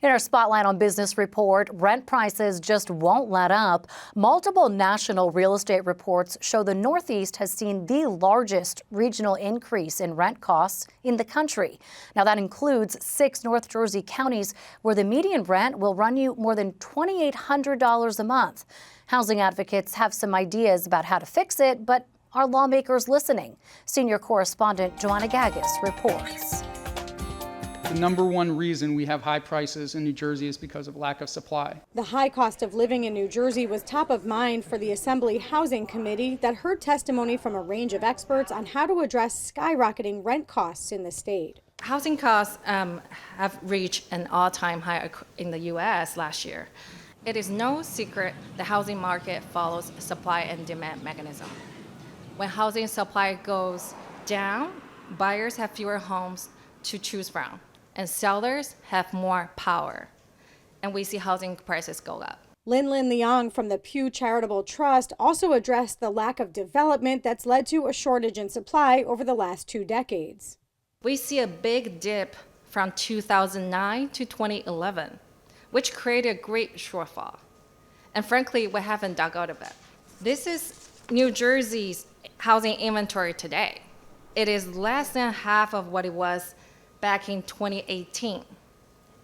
In our Spotlight on Business report, rent prices just won't let up. Multiple national real estate reports show the Northeast has seen the largest regional increase in rent costs in the country. Now, that includes 6 North Jersey counties where the median rent will run you more than $2,800 a month. Housing advocates have some ideas about how to fix it, but are lawmakers listening? Senior correspondent Joanna Gagis reports. The number one reason we have high prices in New Jersey is because of lack of supply. The high cost of living in New Jersey was top of mind for the Assembly Housing Committee that heard testimony from a range of experts on how to address skyrocketing rent costs in the state. Housing costs have reached an all-time high in the U.S. last year. It is no secret the housing market follows a supply and demand mechanism. When housing supply goes down, buyers have fewer homes to choose from, and sellers have more power, and we see housing prices go up. Lin Leong from the Pew Charitable Trust also addressed the lack of development that's led to a shortage in supply over the last 2 decades. We see a big dip from 2009 to 2011, which created a great shortfall. And frankly, we haven't dug out of it. This is New Jersey's housing inventory today. It is less than half of what it was back in 2018.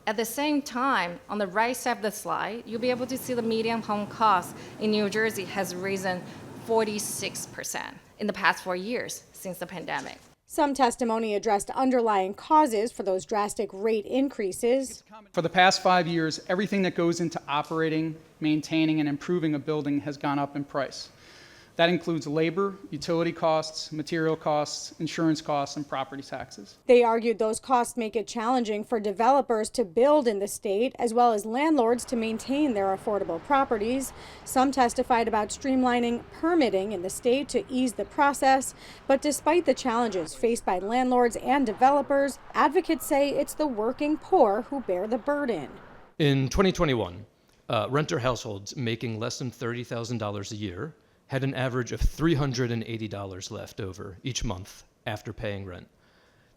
At the same time, on the right side of the slide, you'll be able to see the median home cost in New Jersey has risen 46% in the past 4 years since the pandemic. Some testimony addressed underlying causes for those drastic rate increases. For the past 5 years, everything that goes into operating, maintaining, and improving a building has gone up in price. That includes labor, utility costs, material costs, insurance costs, and property taxes. They argued those costs make it challenging for developers to build in the state, as well as landlords to maintain their affordable properties. Some testified about streamlining permitting in the state to ease the process. But despite the challenges faced by landlords and developers, advocates say it's the working poor who bear the burden. In 2021, renter households making less than $30,000 a year had an average of $380 left over each month after paying rent.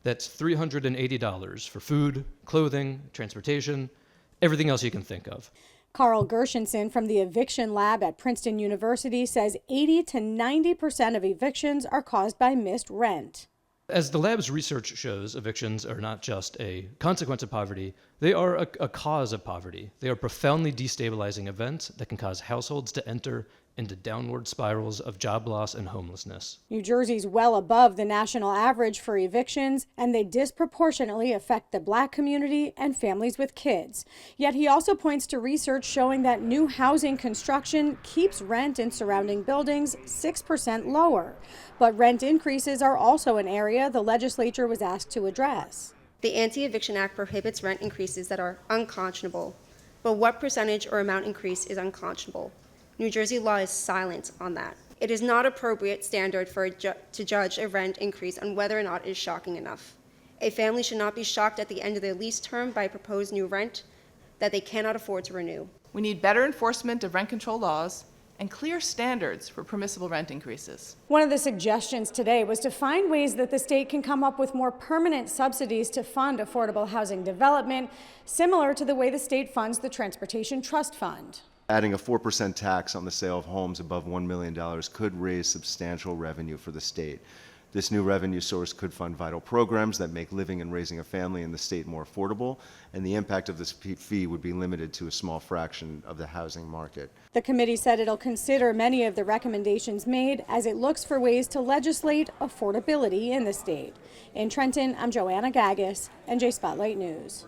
That's $380 for food, clothing, transportation, everything else you can think of. Carl Gershenson from the Eviction Lab at Princeton University says 80 to 90% of evictions are caused by missed rent. As the lab's research shows, evictions are not just a consequence of poverty, they are a cause of poverty. They are profoundly destabilizing events that can cause households to enter into downward spirals of job loss and homelessness. New Jersey's well above the national average for evictions, and they disproportionately affect the Black community and families with kids. Yet he also points to research showing that new housing construction keeps rent in surrounding buildings 6% lower. But rent increases are also an area the legislature was asked to address. The Anti-Eviction Act prohibits rent increases that are unconscionable. But what percentage or amount increase is unconscionable? New Jersey law is silent on that. It is not appropriate standard to judge a rent increase on whether or not it is shocking enough. A family should not be shocked at the end of their lease term by proposed new rent that they cannot afford to renew. We need better enforcement of rent control laws and clear standards for permissible rent increases. One of the suggestions today was to find ways that the state can come up with more permanent subsidies to fund affordable housing development, similar to the way the state funds the Transportation Trust Fund. Adding a 4% tax on the sale of homes above $1 million could raise substantial revenue for the state. This new revenue source could fund vital programs that make living and raising a family in the state more affordable, and the impact of this fee would be limited to a small fraction of the housing market. The committee said it'll consider many of the recommendations made as it looks for ways to legislate affordability in the state. In Trenton, I'm Joanna Gagis, NJ Spotlight News.